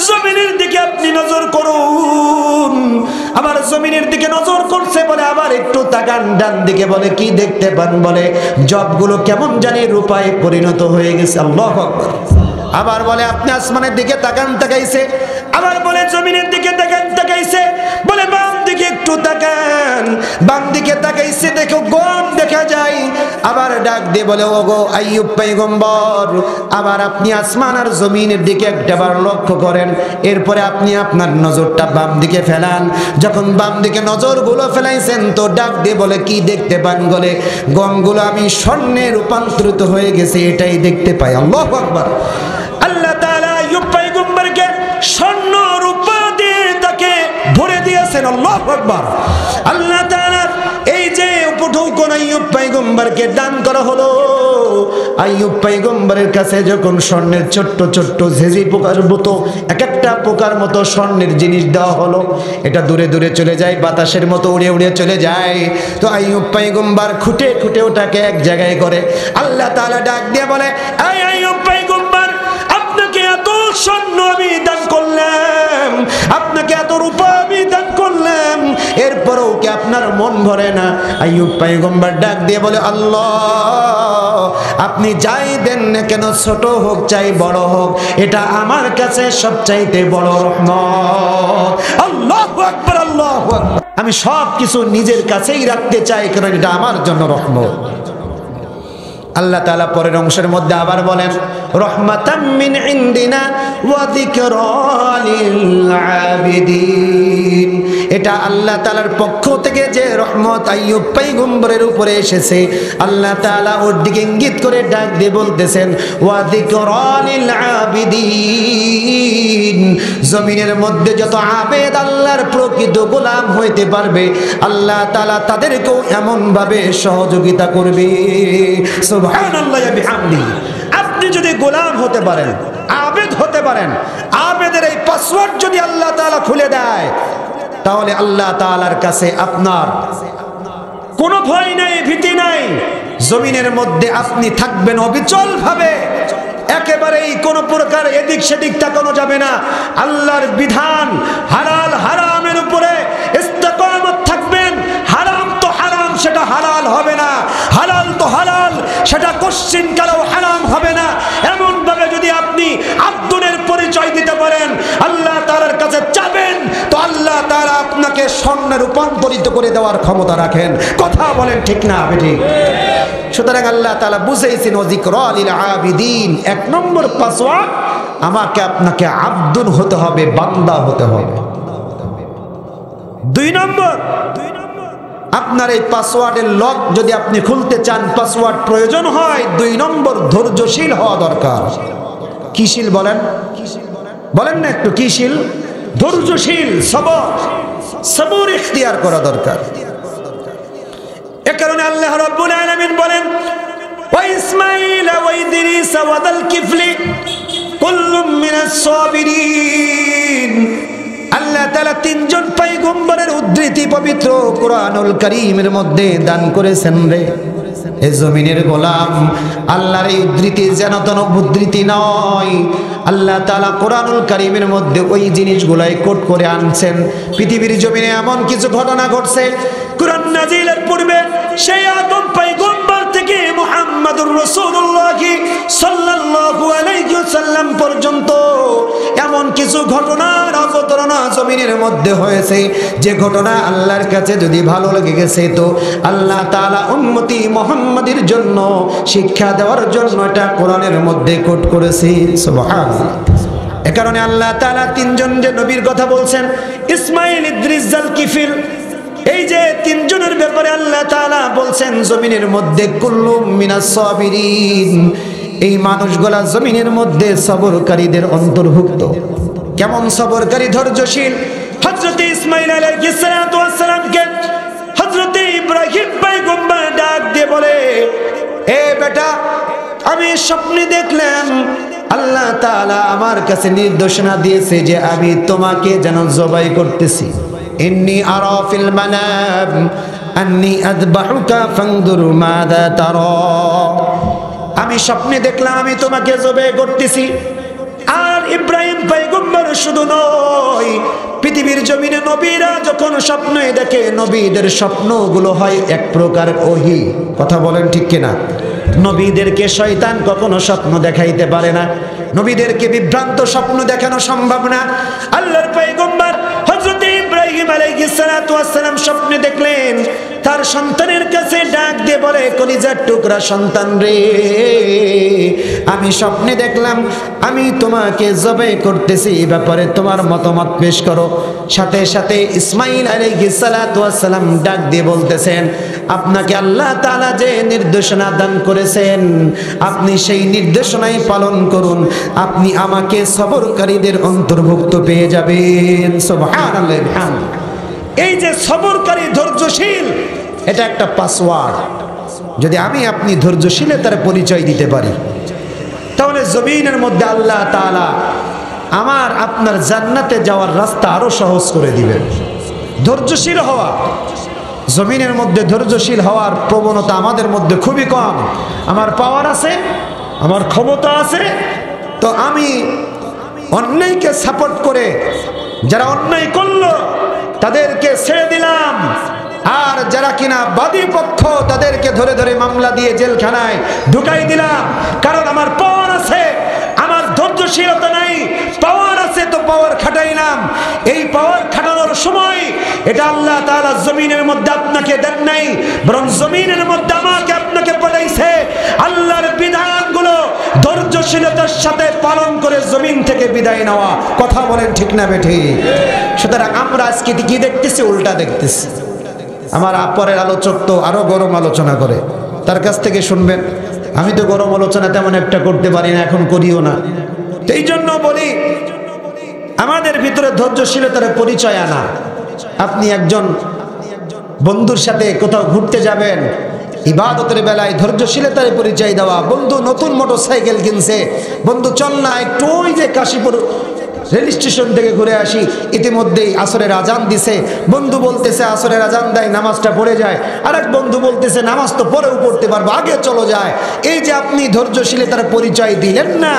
জমিনের দিকে আপনি নজর করুন, আবার জমিনের দিকে নজর করছে, বলে আবার একটু তাকান ডান দিকে, বলে কি দেখতে পান? বলে জবগুলো কেমন জানি রূপায় পরিণত হয়ে গেছে। আল্লাহু আকবার। আবার বলে আপনি আসমানের দিকে তাকান, তাকাইছে, আবার বলে জমিনের দিকে তাকান, তাকাইছে, বলে বাম দিকে একটু তাকান, বাম দিকে তাকাইছে, দেখো গম দেখা যায়। আবার ডাক দিয়ে বলে, ওগো আইয়ুব পয়গম্বর, আবার আপনি আসমান আর জমিনের দিকে একটাবার লক্ষ্য করেন, এরপরে আপনি আপনার নজরটা বাম দিকে ফেলান। যখন বাম দিকে নজরগুলো ফেলাইছেন তো ডাক দিয়ে বলে কি দেখতে পান? বলে গমগুলো আমি স্বর্ণে রূপান্তরিত হয়ে গেছে, এটাই দেখতে পাই। আল্লাহু আকবার। আল্লাহ তাআলা আইয়ুব পয়গম্বরকে স্বর্ণ রূপা দিয়ে তাকে ভরে দিয়েছেন। আল্লাহু আকবার। আল্লাহ তাআলা এই যে উপঢৌকন আইয়ুব পয়গম্বরকে দান করা হলো, আইয়ুব পয়গম্বরের কাছে যখন স্বর্ণের ছোট্ট ছোট্ট ঝিঝি পোকার মতো এক একটা পোকার মতো স্বর্ণের জিনিস দেওয়া হলো, এটা দূরে দূরে চলে যায়, বাতাসের মতো উড়ে উড়ে চলে যায়। তো আইয়ুব পয়গম্বর খুঁটে খুঁটে ওটাকে এক জায়গায় করে। আল্লাহ তাআলা ডাক দিয়ে বলে, এই আইয়ুব পয়গম্বর, আপনাকে এত স্বর্ণ আমি দান করলাম, আপনাকে এত রূপা আমি দান করলাম, এরপরেও কি আপনার মন ভরে না? আইয়ুব পয়গম্বর ডাক দিয়ে বলে, আল্লাহ আপনি যাই দেন না কেন, ছোট হোক চাই বড় হোক, এটা আমার কাছে সবচাইতে বড় রহমত। আল্লাহু আকবার, আল্লাহু আকবার। আমি সব কিছু নিজের কাছেই রাখতে চাই, কারণ এটা আমার জন্য রহমত। আল্লাহ তাআলা পরের অংশের মধ্যে আবার বলেন, রহমাতাম মিন ইনদিনা ওয়া যিকরা লিল আবিদিন। এটা আল্লাহ তাআলার পক্ষ থেকে যে রহমত আইয়ুব পয়গম্বরের উপরে এসেছে, আল্লাহ তাআলা ওর দিকে ইঙ্গিত করে ডাক দিয়ে বলতেছেন, ওয়া যিকরা লিল আবিদিন। জমিনের মধ্যে যত আবেদ আল্লাহর প্রকৃত গোলাম হইতে পারবে, আল্লাহ তাআলা তাদেরকেও এমন ভাবে সহযোগিতা করবে। সুবহানাল্লাহ ওয়া বিহামদিহি। আপনি যদি গোলাম হতে পারেন, আবেদ হতে পারেন, আবেদের এই পাসওয়ার্ড যদি আল্লাহ তাআলা খুলে দেয়, তাহলে আল্লাহ তাআলার কাছে আপনার কোনো ভয় নাই, ভীতি নাই। জমিনের মধ্যে আপনি থাকবেন অবিচল ভাবে, একেবারেই কোনো প্রকার এদিক সেদিক তাকানো যাবে না। আল্লাহর বিধান হালাল হারামের উপরে ইস্তেকামত থাকবেন। হারাম তো হারাম, সেটা হালাল হবে না, হালাল তো হালাল, সেটা কোশ্চিন কালেও হারাম হবে না। এমন ভাবে যদি আপনি আব্দুলের পরিচয় দিতে পারেন, আল্লাহ তাআলার কাছে চাবেন, তো আল্লাহ তাআলা আপনাকে স্বর্ণে রূপান্তরিত করে দেওয়ার ক্ষমতা রাখেন। কথা বলেন ঠিক না বেঠিক? সুতরাং আল্লাহ তাআলা বুঝাইছেন, যিকরা লিল আবিদিন। এক নম্বর পাসওয়ার্ড আমাকে আপনাকে আব্দুন হতে হবে, বান্দা হতে হবে। 2 নম্বর, আপনার এই পাসওয়ার্ডের লক যদি আপনি খুলতে চান, পাসওয়ার্ড প্রয়োজন হয়, 2 নম্বর ধৈর্যশীল হওয়া দরকার। কিশীল বলেন, বলেন না একটু, কিশীল? ধৈর্যশীল, সবর ইখতিয়ার করা দরকার। এ কারণে আল্লাহ রাব্বুল আলামিন বলেন, ওয়া ইসমাঈল ওয়া ইদরিস ওয়া দাল কিফলি কুল্লুম মিনাস সাবিরিন। আল্লাহ তাআলা 3 জন পয়গম্বরের উদ্ধৃতি পবিত্র কোরআনুল কারীমের মধ্যে দান করেছেন রে। এই জমিনের গোলাম, আল্লাহর এই উদ্ধৃতি যেন তেন উদ্ধৃতি নয়। আল্লাহ তাআলা কোরআনুল কারীমের মধ্যে ওই জিনিসগুলাই কোট করে আনছেন। পৃথিবীর জমিনে এমন কিছু ঘটনা ঘটছে, কোরআন নাজিলের পূর্বে সেই আদম পয়গম্বর থেকে মুহাম্মদুর রাসূলুল্লাহ সাল্লাল্লাহু আলাইহি ওয়াসাল্লাম পর্যন্ত এমন কিছু ঘটনার অবতারণা জমিনের মধ্যে হয়েছে, যে ঘটনা আল্লাহর কাছে যদি ভালো লেগে গেছে, তো আল্লাহ তাআলা উম্মতি মুহাম্মাদের জন্য শিক্ষা দেওয়ার জন্য এটা কোরআনের মধ্যে কোট করেছে। সুবহানাল্লাহ। এ কারণে আল্লাহ তাআলা 3 জন যে নবীর কথা বলছেন, ইসমাঈল, ইদ্রিস, জালকিফিল, এই যে 3 জনের ব্যাপারে আল্লাহ তাআলা বলছেন জমিনের মধ্যে কুল্লুম মিনাস সাবিরিন, এই মানুষগুলা জমিনের মধ্যে সবরকারীদের অন্তর্ভুক্ত। কেমন সবরকারী? ধৈর্যশীল। হযরত ইসমাঈল আলাইহিস সালাতু ওয়াস সালামকে হযরত ইব্রাহিম পয়গম্বর ডাক দিয়ে বলে, এ বেটা, আমি স্বপ্নে দেখলাম আল্লাহ তাআলা আমার কাছে নির্দেশনা দিয়েছে যে আমি তোমাকে যেন জবাই করতেছি। ইন্নী আরা ফিল মানাম আন্নী আযবাহুকা ফানজুর মাযা তারা। আমি স্বপ্নে দেখলাম আমি তোমাকে জবাই করতেছি। আর ইব্রাহিম পয়গম্বর শুধু নয়, পৃথিবীর জমিনে নবীরা যখন স্বপ্নে দেখে, নবীদের স্বপ্নগুলো হয় এক প্রকার ওহী। কথা বলেন ঠিক কিনা? নবীদেরকে শয়তান কখনো স্বপ্ন দেখাইতে পারে না, নবীদেরকে বিভ্রান্ত স্বপ্ন দেখানো সম্ভব না। আল্লাহর পয়গম্বর হযরত ইব্রাহিম আলাইহিস সালাতু ওয়াস সালাম স্বপ্নে দেখলেন, তার সন্তানের কাছে ডাক দিয়ে বলে, কলিজার টুকরা সন্তান রে, আমি স্বপ্নে দেখলাম আমি তোমাকে জবাই করতেছি, এই ব্যাপারে তোমার মতামত পেশ করো। সাথে সাথে ইসমাঈল আলাইহিস সালাতু ওয়াস সালাম ডাক দিয়ে বলতেছেন, আপনাকে আল্লাহ তাআলা যে নির্দেশনা দান করেছেন, আপনি সেই নির্দেশনাই পালন করুন, আপনি আমাকে সবরকারীদের অন্তর্ভুক্ত পেয়ে যাবেন। সুবহানাল্লাহ। এই যে সবরকারী, ধৈর্যশীল, এটা একটা পাসওয়ার্ড। যদি আমি আপনি ধৈর্যশীলতার পরিচয় দিতে পারি, তাহলে জমিনের মধ্যে আল্লাহ তাআলা আমার আপনার জান্নাতে যাওয়ার রাস্তা আরো সহজ করে দিবেন। ধৈর্যশীল হওয়া, জমিনের মধ্যে ধৈর্যশীল হওয়ার প্রবণতা আমাদের মধ্যে খুবই কম। আমার পাওয়ার আছে, আমার ক্ষমতা আছে, তো আমি অন্যায়কে সাপোর্ট করে যারা অন্যায় করলো তাদেরকে ছেড়ে দিলাম, আর যারা কিনা বাদী পক্ষ তাদেরকে ধরে ধরে মামলা দিয়ে জেলখানায় ঢুকাই দিলাম। কারণ আমার পাওয়ার আছে, আমার ধৈর্যশীলতা নাই। পাওয়ার আছে তো পাওয়ার খাটাইলাম। এই পাওয়ার খাটানোর সময় এটা আল্লাহ তাআলা জমিনের মধ্যে আপনাকে দেন নাই, বরং জমিনের মধ্যে আমাকে আপনাকে পাঠাইছে আল্লাহর বিধানগুলো ধৈর্যশীলতার সাথে পালন করে জমিন থেকে বিদায় নেওয়া। কথা বলেন ঠিক না বেঠিক? সুতরাং আমরা আজকে কি দেখতেছি? উল্টা দেখতেছি। আমার পরের আলোচক তো আরো গরম আলোচনা করে, তার কাছ থেকে শুনবেন। আমি তো গরম আলোচনা তেমন একটা করতে পারি না, এখন করিও না। এই জন্য বলি, আমাদের ভিতরে ধৈর্যশীলতার পরিচয় আনা। আপনি একজন বন্ধুর সাথে কোথাও ঘুরতে যাবেন, ইবাদতের বেলায় ধৈর্যশীলতার পরিচয় দেওয়া। বন্ধু নতুন মোটরসাইকেল কিনছে, বন্ধু চল না একটু ওই যে কাশীপুর রেল স্টেশন থেকে ঘুরে আসি। ইতিমধ্যেই আসরের আজান দিছে, বন্ধু বলতেছে আসরের আজান দেয়, নামাজটা পড়ে যায়। আরেক বন্ধু বলতেছে নামাজ তো পরেও পড়তে পারবো, আগে চলো যায়। এই যে আপনি ধৈর্যশীলতার পরিচয় দিলেন না,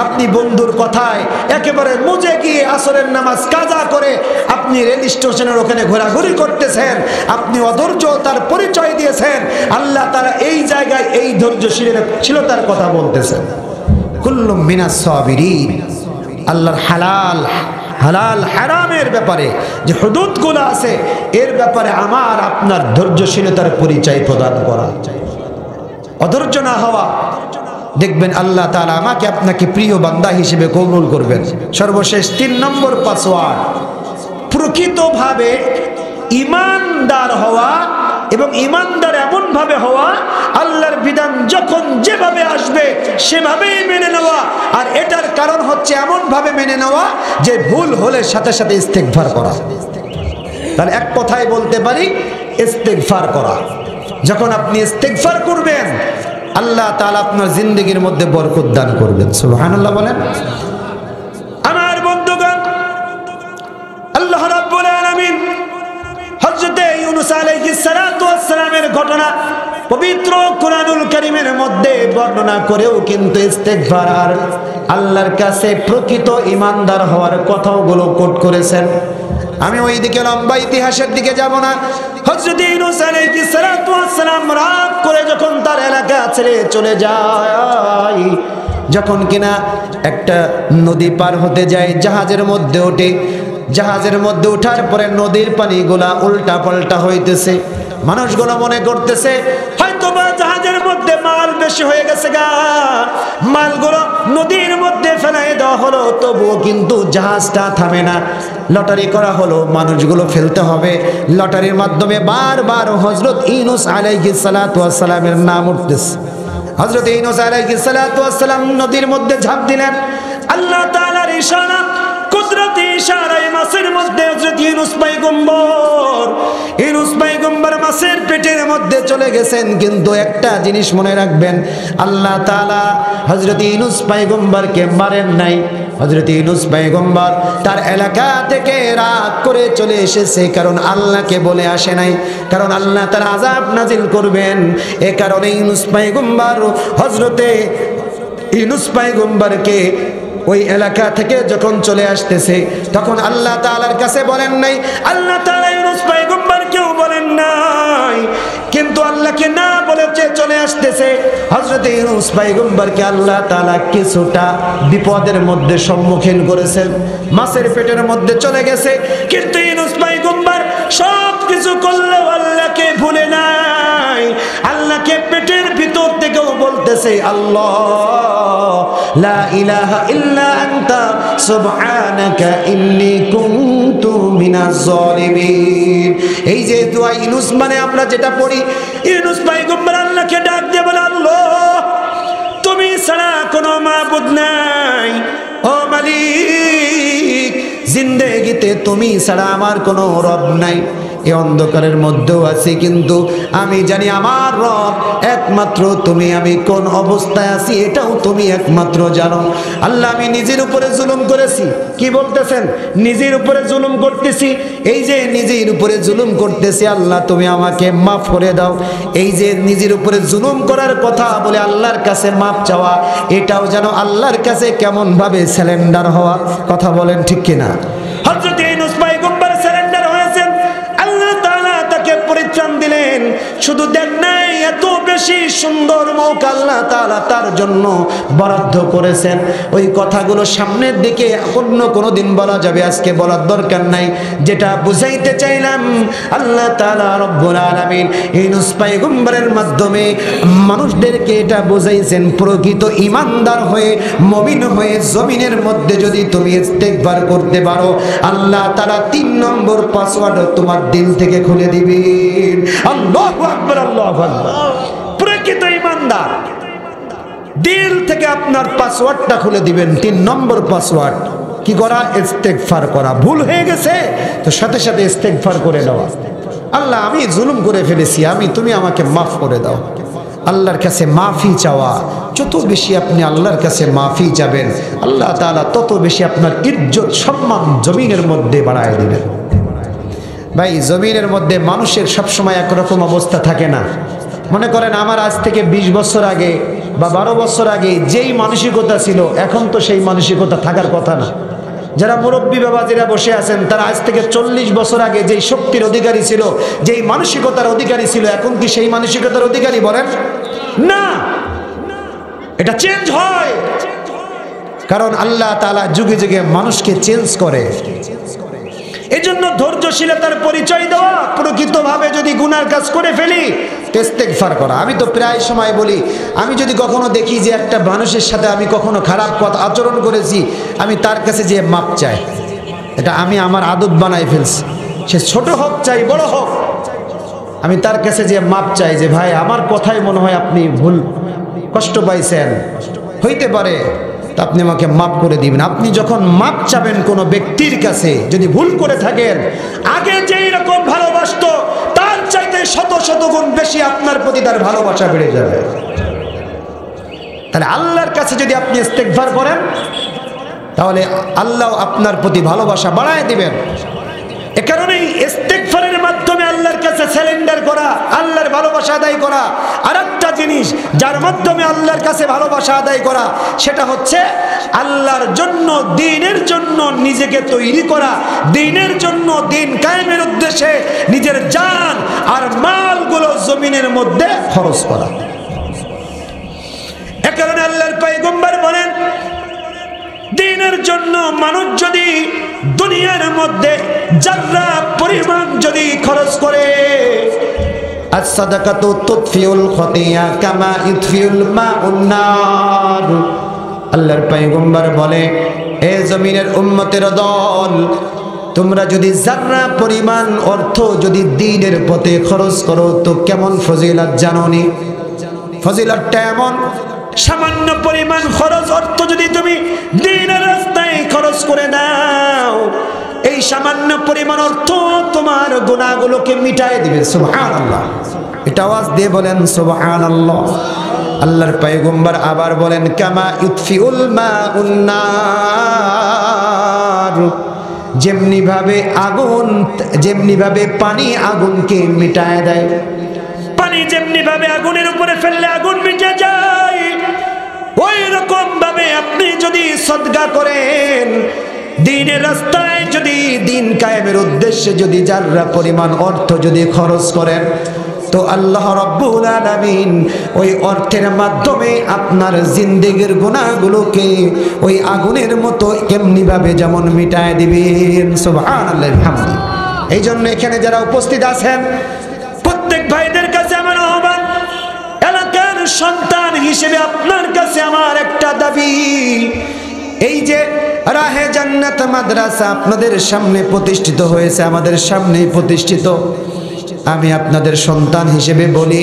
আপনি বন্ধুর কথায় একেবারে মুজে গিয়ে আসরের নামাজ কাজা করে আপনি রেল স্টেশনের ওখানে ঘোরাঘুরি করতেছেন, আপনি অধৈর্যতার পরিচয় দিয়েছেন। আল্লাহ তাআলা এই জায়গায় এই ধৈর্যশীলতার কথা বলতেছেন। কুল্লুম মিনাস সাবিরিন। আল্লাহর হালাল হালাল হারামের ব্যাপারে যে হুদুদগুলো আছে, এর ব্যাপারে আমার আপনার ধৈর্যশীলতার পরিচয় প্রদান করা, অধৈর্য না হওয়া। দেখবেন আল্লাহ তাআলা আমাকে আপনাকে প্রিয় বান্দা হিসেবে কবুল করবেন। সর্বশেষ 3 নম্বর পাসওয়ার্ড, প্রকৃতভাবে ঈমানদার হওয়া এবং ঈমানদার এমন ভাবে হওয়া, আল্লাহর বিধান যখন যেভাবে আসবে সেভাবেই মেনে নেওয়া। আর এটার কারণ হচ্ছে এমন ভাবে মেনে নেওয়া যে ভুল হলে সাথে সাথে ইস্তেগফার করা। তাহলে এক কথায় বলতে পারি ইস্তেগফার করা। যখন আপনি ইস্তেগফার করবেন আল্লাহ তাআলা আপনার জিন্দেগির মধ্যে বরকত দান করবেন। সুবহানাল্লাহ বলেন। আমার বন্ধুগণ, আল্লাহ রাব্বুল আলামিন হযরত ইউনূস আলাইহিস সালাতু ওয়াস সালামের ঘটনা পবিত্র কোরআনুল কারীমের মধ্যে বর্ণনা করেও কিন্তু ইস্তেগফার আর আল্লাহর কাছে প্রকৃত ঈমানদার হওয়ার কথাগুলো কোট করেছেন। আমি ওই দিকে লম্বা ইতিহাসের দিকে যাব না। হযরত ইউনূস আলাইহিস সালাতু ওয়াস সালাম রাগ করে যখন তার এলাকা ছেড়ে চলে যায়, যখন কিনা একটা নদী পার হতে যায়, জাহাজের মধ্যে ওঠে, জাহাজের মধ্যে ওঠার পরে নদীর পানিগুলা উল্টা পাল্টা হইতেছে। মানুষগুলো মনে করতেছে হয়তো বা জাহাজের মধ্যে মাল বেশি হয়ে গেছে গা, মালগুলো নদীর মধ্যে ফেলাই দেওয়া হলো, তবুও কিন্তু জাহাজটা থামে না। লটারি করা হলো, মানুষগুলো ফেলতে হবে। লটারির মাধ্যমে বারবার হযরত ইউনূস আলাইহিস সালাতু ওয়াস সালামের নাম উঠতেছে। হযরত ইউনূস আলাইহিস সালাতু ওয়াস সালাম নদীর মধ্যে ঝাঁপ দিলেন। আল্লাহ তাআলার ইশারা, কুদরতি ইশারায় মাছের মধ্যে হযরত ইউনূস পয়গম্বর মাছের পেটের মধ্যে চলে গেছেন। কিন্তু একটা জিনিস মনে রাখবেন, আল্লাহ তাআলা হযরত ইউনূস পয়গম্বরকে মারেন নাই। হযরত ইউনূস পয়গম্বর তার এলাকা থেকে রাগ করে চলে এসেছে, কারণ আল্লাহকে বলে আসে নাই, কারণ আল্লাহ তার আযাব নাজিল করবেন। এ কারণে ইউনূস পয়গম্বর হযরত ইউনূস পয়গম্বরকে ওই এলাকা থেকে যখন চলে আসতেছে তখন আল্লাহ তাআলার কাছে বলেন নাই, আল্লাহ তাআলা ইউনূস পয়গম্বরকেও বলেন নাই, কিন্তু আল্লাহকে না বলেছে চলে আসতেছে। হযরত ইউনূস পয়গম্বরকে আল্লাহ তাআলা কিছুটা বিপদের মধ্যে সম্মুখীন করেছেন, মাছের পেটের মধ্যে চলে গেছে। কিন্তু ইউনূস পয়গম্বর সব কিছু করলেও আল্লাহকে ভুলে নাই। আল্লাহকে পেটের ভিতর থেকেও বলতেছে, আল্লাহ লা ইলাহা ইল্লা আনতা সুবহানাকা ইন্নী কুনতু মিনাজ জালিমিন। এই যে দোয়া ইউনূস মানে আমরা যেটা পড়ি, ইউনূস পয়গম্বর আল্লাহকে ডাক দিয়ে বলে, আল্লাহ তুমি ছাড়া কোনো মাবুদ নাই, ও মালিক জিন্দেগিতে তুমি ছাড়া আমার কোনো রব নাই। এই অন্ধকারের মধ্যেও আছি, কিন্তু আমি জানি আমার রব একমাত্র তুমি। আমি কোন অবস্থায় আছি এটাও তুমি একমাত্র জানো। আল্লাহ আমি নিজের উপরে জুলুম করেছি। কি বলতেছেন? নিজের উপরে জুলুম করতেছি। এই যে নিজের উপরে জুলুম করতেছি, আল্লাহ তুমি আমাকে মাফ করে দাও। এই যে নিজের উপরে জুলুম করার কথা বলে আল্লাহর কাছে মাফ চাওয়া, এটাও যেন আল্লাহর কাছে কেমন ভাবে স্যালেন্ডার হওয়া। কথা বলেন ঠিক কিনা? হযরত ইউনূস পয়গম্বর স্যালেন্ডার হয়েছেন, আল্লাহ তাআলা তাকে পরিত্রাণ দিলেন। শুধু দেন নাই, এত বেশি সুন্দর মৌকা আল্লাহ তাআলা তার জন্য বরাদ্দ করেছেন। ওই কথাগুলো সামনের দিকে অন্য কোনো দিন বলা যাবে, আজকে বলার দরকার নাই। যেটা বুঝাইতে চাইলাম, আল্লাহ তাআলা রব্বুল আলামিন ইউনূস পয়গম্বরের মাধ্যমে মানুষদেরকে এটা বুঝাইছেন, প্রকৃত ঈমানদার হয়ে মুমিন হয়ে জমিনের মধ্যে যদি তুমি ইস্তেগফার করতে পারো, আল্লাহ তাআলা 3 নম্বর পাসওয়ার্ড তোমার দিল থেকে খুলে দিবেন। আল্লাহু আকবার, আল্লাহু আকবার। প্রকৃত ঈমানদার দিল থেকে আপনার পাসওয়ার্ডটা খুলে দিবেন। 3 নম্বর পাসওয়ার্ড কি করা? ইস্তেগফার করা। ভুল হয়ে গেছে তো সাথে সাথে ইস্তেগফার করে নেওয়া। আল্লাহ আমি জুলুম করে ফেলেছি, তুমি আমাকে মাফ করে দাও। আল্লাহর কাছে মাফি চাওয়া। যত বেশি আপনি আল্লাহর কাছে মাফি চাবেন, আল্লাহ তাআলা তত বেশি আপনার ইজ্জত সম্মান জমিনের মধ্যে বাড়ায় দিবেন। ভাই, জমিনের মধ্যে মানুষের সবসময় একরকম অবস্থা থাকে না। মনে করেন আমার আজ থেকে 20 বছর আগে বা 12 বছর আগে যেই মানসিকতা ছিল, এখন তো সেই মানসিকতা থাকার কথা না। যারা মুরব্বী বাবাজিরা বসে আছেন, তারা আজ থেকে 40 বছর আগে যেই শক্তির অধিকারী ছিল, যেই মানসিকতার অধিকারী ছিল, এখন কি সেই মানসিকতার অধিকারী? বলেন না। এটা চেঞ্জ হয়, কারণ আল্লাহ তাআলা যুগে যুগে মানুষকে চেঞ্জ করে। এজন্য ধৈর্যশীলতার পরিচয় দেওয়া, প্রকৃতভাবে যদি গুনার কাজ করে ফেলি ইস্তেগফার করা। আমি তো প্রায় সময় বলি, আমি যদি কখনো দেখি যে একটা মানুষের সাথে আমি কখনো খারাপ কথা আচরণ করেছি, আমি তার কাছে যে মাপ চাই। এটা আমি আমার আদত বানাই ফেলছি। সে ছোট হোক চাই বড় হোক, আমি তার কাছে যে মাপ চাই যে ভাই আমার কথাই মনে হয় আপনি ভুল কষ্ট পাইছেন, হইতে পারে, তা আপনি আমাকে মাপ করে দিবেন। আপনি যখন মাপ চাবেন কোনো ব্যক্তির কাছে, যদি ভুল করে থাকেন, আগে যেই রকম ভালোবাসতো তার চাইতে শত শত গুণ বেশি আপনার প্রতি তার ভালোবাসা বেড়ে যাবে। তাহলে আল্লাহর কাছে যদি আপনি ইস্তেগফার করেন, তাহলে আল্লাহ আপনার প্রতি ভালোবাসা বাড়ায় দিবেন। এ কারণেই ইস্তেগফারের মাধ্যমে আল্লাহর কাছে সারেন্ডার করা, আল্লাহর ভালোবাসা আদায় করা। আর একটা জিনিস যার মাধ্যমে আল্লাহর কাছে ভালোবাসা আদায় করা, সেটা হচ্ছে আল্লাহর জন্য, দ্বীনের জন্য নিজেকে তৈরি করা, দ্বীনের জন্য, দ্বীন কায়েমের উদ্দেশ্যে নিজের জান আর মালগুলো জমিনের মধ্যে খরচ করা। এ কারণে আল্লাহর পয়গম্বর বলেন, দ্বীনের জন্য মানুষ যদি দুনিয়ার মধ্যে যারা পরিমাণ যদি খরচ করে, as-sadaqatu tudfiul khatiya kama yudfiul ma'un nar। আল্লাহর পয়গম্বর বলে, এ জমিনের উম্মতের দল, তোমরা যদি যারা পরিমাণ অর্থ যদি দ্বীনের পথে খরচ করো তো কেমন ফজিলত জানোনি? ফজিলতটা এমন, সামান্য পরিমাণ খরচ অর্থ যদি তুমি দ্বীনের রাস্তায় খরচ করে দাও, এই সামান্য পরিমাণ অর্থ তোমার গুনাহগুলোকে মিটায় দিবে। সুবহানাল্লাহ। এটা আওয়াজ দিয়ে বলেন সুবহানাল্লাহ। আল্লাহর পয়গম্বর আবার বলেন, কামা ইউতফিউল মাউন নার, যেমনি ভাবে আগুন, যেমনি ভাবে পানি আগুনকে মিটায় দেয়, পানি যেমনি ভাবে আগুনের উপরে ফেললে আগুন মিটে যায়, ওই রকম ভাবে আপনি যদি সদকা করেন, দ্বীনের রাস্তায় যদি, দ্বীন কায়েমের উদ্দেশ্যে যদি যারা পরিমাণ অর্থ যদি খরচ করেন, তো আল্লাহ রাব্বুল আলামিন ওই অর্থের মাধ্যমে আপনার জিন্দেগির গুনাহগুলোকে ওই আগুনের মতো এমনি ভাবে যেমন মিটায় দিবেন। সুবহানাল্লাহ বিহামদিহি। এই জন্য এখানে যারা উপস্থিত আছেন প্রত্যেক ভাইদের কাছে আমার আহ্বান, এলাকার সন্তান হিসেবে আপনার কাছে আমার একটা দাবি, এই যে রাহে জান্নাত মাদ্রাসা আপনাদের সামনে প্রতিষ্ঠিত হয়েছে, আমাদের সামনেই প্রতিষ্ঠিত, আমি আপনাদের সন্তান হিসেবে বলি,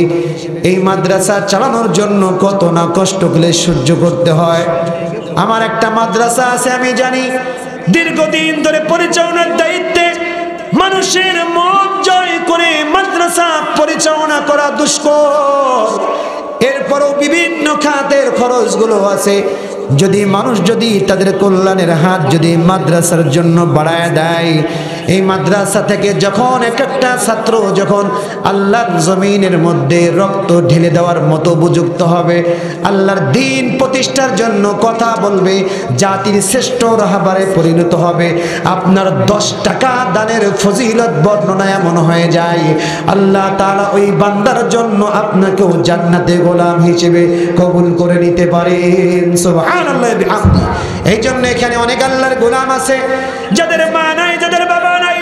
এই মাদ্রাসা চালানোর জন্য কত না কষ্ট করে সহ্য করতে হয়। আমার একটা মাদ্রাসা আছে, আমি জানি, দীর্ঘদিন ধরে পরিচালনার দায়িত্বে, মানুষের মন জয় করে মাদ্রাসা পরিচালনা করা দুষ্কর। এরপরও বিভিন্ন খাতের খরচগুলো আছে, যদি মানুষ যদি তাদের কল্যাণের হাত যদি মাদ্রাসার জন্য বাড়ায় দেয়, এই মাদ্রাসা থেকে যখন এক একটা ছাত্র যখন আল্লাহর জমিনের মধ্যে রক্ত ঢেলে দেওয়ার মতো উপযুক্ত হবে, আল্লাহর দ্বীন প্রতিষ্ঠার জন্য কথা বলবে, জাতির শ্রেষ্ঠ রাহবারে পরিণত হবে, আপনার 10 টাকা দানের ফজিলত বর্ণনা এমন হয়ে যায়, আল্লাহ তাআলা ওই বান্দার জন্য আপনাকেও জান্নাতে গোলাম হিসেবে কবুল করে নিতে পারেন। সুবহানাল্লাহ বিহামদিহি। এই জন্য এখানে অনেক আল্লাহর গোলাম আছে যাদের মা নাই, যাদের বাবা নাই,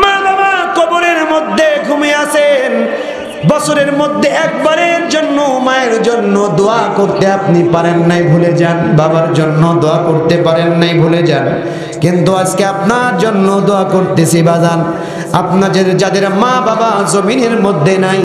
মা বাবা কবরের মধ্যে ঘুমিয়ে আছেন, বছরের মধ্যে একবারের জন্য মায়ের জন্য দোয়া করতে আপনি পারেন নাই, ভুলে যান, বাবার জন্য দোয়া করতে পারেন নাই, ভুলে যান, কিন্তু আজকে আপনার জন্য দোয়া করতেছি বাজান, আপনাদের যাদের মা বাবা জমিনের মধ্যে নাই,